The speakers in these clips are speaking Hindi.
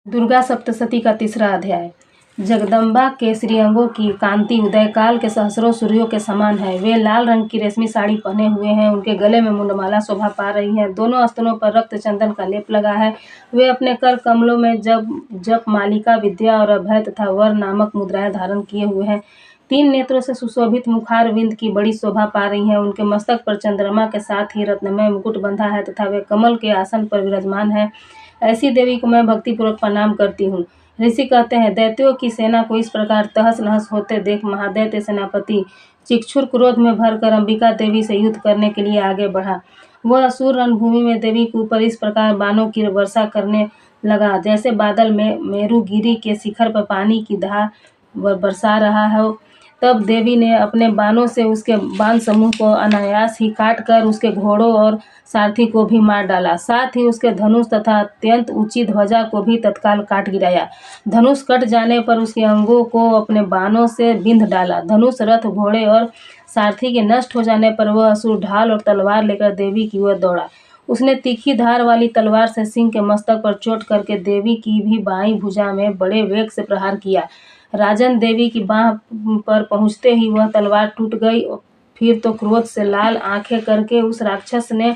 दुर्गा सप्तशती का तीसरा अध्याय। जगदम्बा के श्रीअंगों की कांति उदयकाल के सहस्रों सूर्यों के समान है। वे लाल रंग की रेशमी साड़ी पहने हुए हैं। उनके गले में मुंडमाला शोभा पा रही है। दोनों स्तनों पर रक्त चंदन का लेप लगा है। वे अपने कर कमलों में जप मालिका, विद्या और अभय तथा वर नामक मुद्राएं धारण किए हुए हैं। 3 नेत्रों से सुशोभित मुखार विंद की बड़ी शोभा पा रही है। उनके मस्तक पर चंद्रमा के साथ ही रत्नमय मुकुट बंधा है तथा वे कमल के आसन पर विराजमान है। ऐसी देवी को मैं भक्तिपूर्वक प्रणाम करती हूँ। ऋषि कहते हैं, दैत्यों की सेना को इस प्रकार तहस नहस होते देख महादैत्य सेनापति चिक्षुर क्रोध में भरकर अंबिका देवी से युद्ध करने के लिए आगे बढ़ा। वह असुर रणभूमि में देवी के ऊपर इस प्रकार बाणों की वर्षा करने लगा, जैसे बादल में मेरुगिरी के शिखर पर पानी की धार बरसा रहा हो। तब देवी ने अपने बाणों से उसके बाण समूह को अनायास ही काटकर उसके घोड़ों और सारथी को भी मार डाला। साथ ही उसके धनुष तथा अत्यंत ऊंची ध्वजा को भी तत्काल काट गिराया। धनुष कट जाने पर उसके अंगों को अपने बाणों से बिंध डाला। धनुष, रथ, घोड़े और सारथी के नष्ट हो जाने पर वह असुर ढाल और तलवार लेकर देवी की ओर दौड़ा। उसने तीखी धार वाली तलवार से सिंह के मस्तक पर चोट करके देवी की भी बाईं भुजा में बड़े वेग से प्रहार किया। राजन, देवी की बाह पर पहुंचते ही वह तलवार टूट गई। फिर तो क्रोध से लाल आंखें करके उस राक्षस ने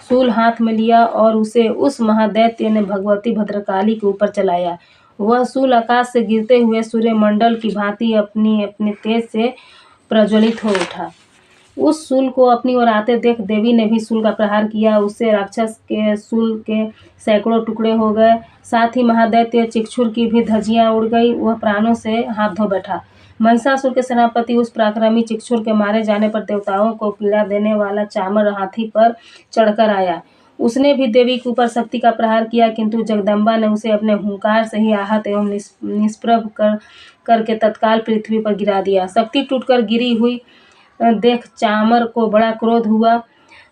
शूल हाथ में लिया और उसे उस महादैत्य ने भगवती भद्रकाली के ऊपर चलाया। वह शूल आकाश से गिरते हुए सूर्यमंडल की भांति अपनी अपने तेज से प्रज्वलित हो उठा। उस शूल को अपनी ओर आते देख देवी ने भी शूल का प्रहार किया। उससे राक्षस के शूल के सैकड़ों टुकड़े हो गए। साथ ही महादैत्य चिक्षुर की भी धज्जियां उड़ गई। वह प्राणों से हाथ धो बैठा। महिषासुर के सेनापति उस पराक्रमी चिक्षुर के मारे जाने पर देवताओं को पीड़ा देने वाला चामर हाथी पर चढ़कर आया। उसने भी देवी के ऊपर शक्ति का प्रहार किया, किंतु जगदम्बा ने उसे अपने हुंकार से ही आहत एवं निष्प्रभ करके तत्काल पृथ्वी पर गिरा दिया। शक्ति टूटकर गिरी हुई देख चामर को बड़ा क्रोध हुआ।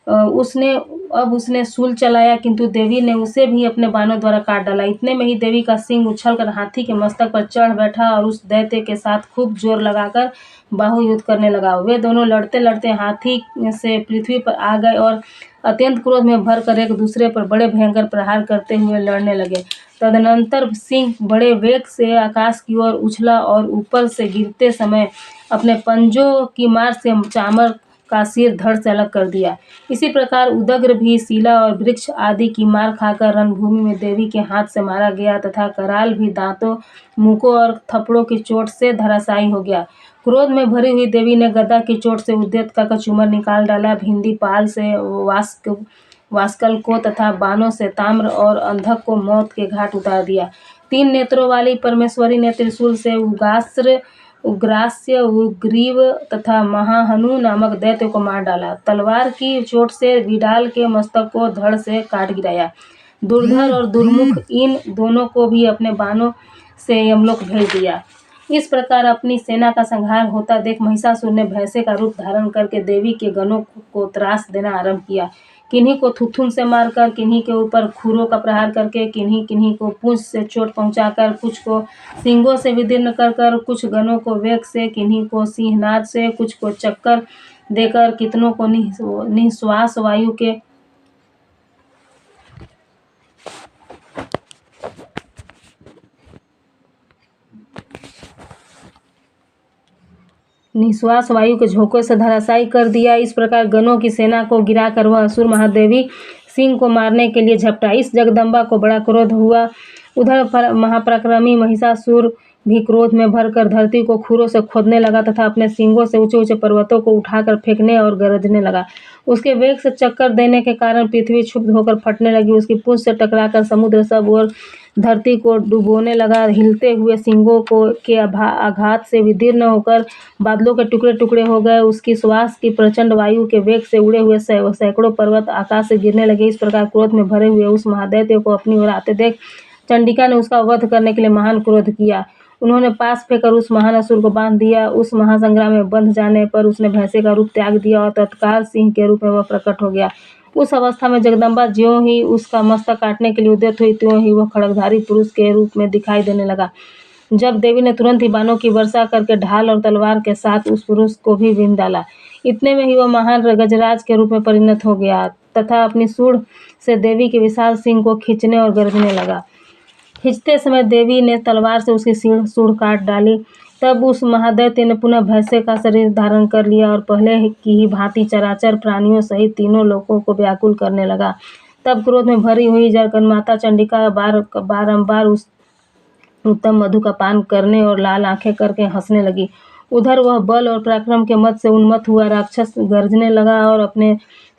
उसने शूल चलाया, किंतु देवी ने उसे भी अपने बाणों द्वारा काट डाला। इतने में ही देवी का सिंह उछलकर हाथी के मस्तक पर चढ़ बैठा और उस दैत्य के साथ खूब जोर लगाकर बाहुयुद्ध करने लगा। वे दोनों लड़ते लड़ते हाथी से पृथ्वी पर आ गए और अत्यंत क्रोध में भरकर एक दूसरे पर बड़े भयंकर प्रहार करते हुए लड़ने लगे। तदनंतर सिंह बड़े वेग से आकाश की ओर उछला और ऊपर से गिरते समय अपने पंजों की मार से चामर का सिर धड़ से अलग कर दिया। इसी प्रकार उदग्र भी शिला और वृक्ष आदि की मार खाकर रणभूमि में देवी के हाथ से मारा गया तथा कराल भी दांतों, मुकों और थप्पड़ों की चोट से धराशायी हो गया। क्रोध में भरी हुई देवी ने गदा की चोट से उद्यत का कचूमर निकाल डाला। भिंदी पाल से वास्कल को तथा बाणों से ताम्र और अंधक को मौत के घाट उतार दिया। 3 नेत्रों वाली परमेश्वरी ने त्रिशूल से उग्रास्य, उग्रीव तथा महाहनु नामक दैत्य को मार डाला। तलवार की चोट से विडाल के मस्तक को धड़ से काट गिराया। दुर्धर और दुर्मुख इन दोनों को भी अपने बाणों से यमलोक भेज दिया। इस प्रकार अपनी सेना का संहार होता देख महिषासुर ने भैंसे का रूप धारण करके देवी के गणों को त्रास देना आरंभ किया। किन्हीं को थुथुन से मारकर, किन्हीं के ऊपर खुरों का प्रहार करके, किन्हीं को पूंछ से चोट पहुंचाकर, कुछ को सींगों से विदीर्ण कर कुछ गणों को वेग से, किन्हीं को सिंहनाद से, कुछ को चक्कर देकर, कितनों को निश्वास वायु के झोंकों से धराशायी कर दिया। इस प्रकार गणों की सेना को गिराकर वह असुर महादेवी सिंह को मारने के लिए झपटा। इस जगदम्बा को बड़ा क्रोध हुआ। उधर महापराक्रमी महिषासुर भी क्रोध में भरकर धरती को खुरों से खोदने लगा तथा अपने सींगों से ऊंचे ऊंचे पर्वतों को उठाकर फेंकने और गरजने लगा। उसके वेग से चक्कर देने के कारण पृथ्वी क्षुब्ध होकर फटने लगी। उसकी पूंछ से टकराकर समुद्र सब और धरती को डुबोने लगा। हिलते हुए सींगों के आघात से विदीर्ण होकर बादलों के टुकड़े टुकड़े हो गए। उसकी श्वास की प्रचंड वायु के वेग से उड़े हुए सैकड़ों पर्वत आकाश से गिरने लगे। इस प्रकार क्रोध में भरे हुए उस महादैत्य को अपनी ओर आते देख चंडिका ने उसका वध करने के लिए महान क्रोध किया। उन्होंने पास फेंकर उस महान असुर को बांध दिया। उस महासंग्राम में बंध जाने पर उसने भैंसे का रूप त्याग दिया और तत्काल सिंह के रूप में वह प्रकट हो गया। उस अवस्था में जगदम्बा ज्यों ही उसका मस्तक काटने के लिए उद्यत हुई, त्यों ही वह खड्गधारी पुरुष के रूप में दिखाई देने लगा। जब देवी ने तुरंत ही बाणों की वर्षा करके ढाल और तलवार के साथ उस पुरुष को भी बींध डाला। इतने में ही वह महान गजराज के रूप में परिणत हो गया तथा अपनी सूंड से देवी के विशाल सिंह को खींचने और गरजने लगा। खींचते समय देवी ने तलवार से उसकी सूंड काट डाली। तब उस महादैत्य ने पुनः भैंसे का शरीर धारण कर लिया और पहले की ही भांति चराचर प्राणियों सहित तीनों लोकों को व्याकुल करने लगा। तब क्रोध में भरी हुई जगन्माता चंडिका बारंबार उस उत्तम मधु का पान करने और लाल आंखें करके हंसने लगी। उधर वह बल और पराक्रम के मद से उन्मत्त हुआ राक्षस गर्जने लगा और अपने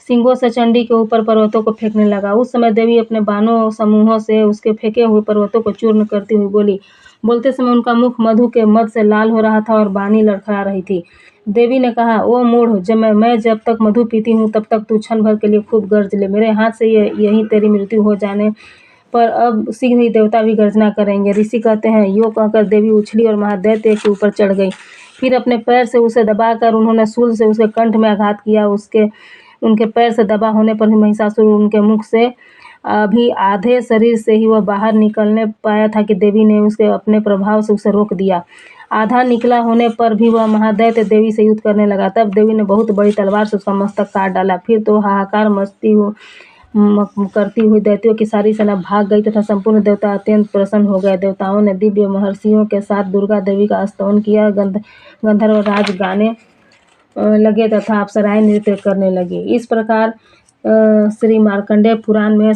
सींगों से चंडी के ऊपर पर्वतों को फेंकने लगा। उस समय देवी अपने बाणों समूहों से उसके फेंके हुए पर्वतों को चूर्ण करती हुई बोली। बोलते समय उनका मुख मधु के मद से लाल हो रहा था और वाणी लड़खड़ा रही थी। देवी ने कहा, ओ मूढ़, मैं जब तक मधु पीती हूँ तब तक तू क्षण भर के लिए खूब गर्ज ले। मेरे हाथ से यही तेरी मृत्यु हो जाने पर अब शीघ्र ही देवता भी गर्जना करेंगे। ऋषि कहते हैं, यो कहकर देवी उछली और महादैत्य के ऊपर चढ़ गई। फिर अपने पैर से उसे दबाकर उन्होंने शूल से उसके कंठ में आघात किया। उनके पैर से दबा होने पर ही महिषासुर उनके मुख से अभी आधे शरीर से ही वह बाहर निकलने पाया था कि देवी ने उसके अपने प्रभाव से उसे रोक दिया। आधा निकला होने पर भी वह महादैत्य देवी से युद्ध करने लगा। तब देवी ने बहुत बड़ी तलवार से उसका मस्तक काट डाला। फिर तो हाहाकार करती हुई दैत्यों की सारी सेना भाग गई तथा संपूर्ण देवता अत्यंत प्रसन्न हो गए। देवताओं ने दिव्य महर्षियों के साथ दुर्गा देवी का स्तवन किया। गंधर्व राज गाने लगे तथा अप्सराएं नृत्य करने लगी। इस प्रकार श्री मार्कंडेय पुराण में